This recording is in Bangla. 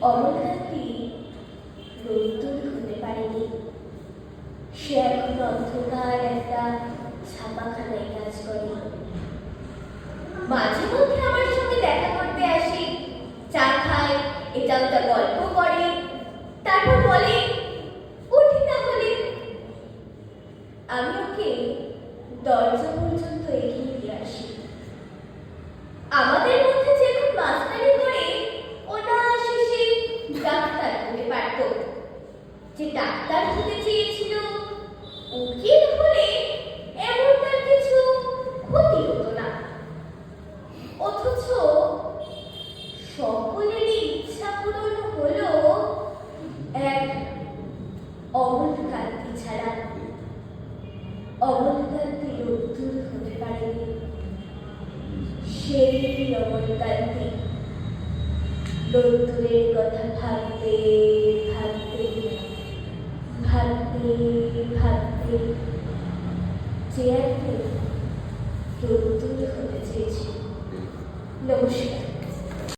অমরকান্তি রোদ্দুর হতে পারেনি। সে এখন অন্ধকার একটা ছাপাখানায় কাজ করে। মাঝে মধ্যে আমার সঙ্গে দেখা করতে আসে, চা খায়, এটা ওটা গল্প করে, তারপর বলে উঠি তাহলে। আমি ওকে দরজা পর্যন্ত এগিয়ে দিয়ে আসি। আমাদের মধ্যে যে এখন মাস্টারি করে, ওটা শেষে ডাক্তার হতে পারত। যে ডাক্তার হতে চেয়েছিল, উকিল হলে এমন তার কিছু ক্ষতি হতো না। অথচ সকলেরই ইচ্ছা পূরণ হলো এক অমরকান্তি ছাড়া। অমরকান্তি রোদ্দুর হতে পারেনি। সেই অমরকান্তি রোদ্দুরের কথা ভাবতে ভাবতে ভাবতে ভাবতে চেয়ারটি রোদ্দুর হতে চেয়েছিল। নমস্কার।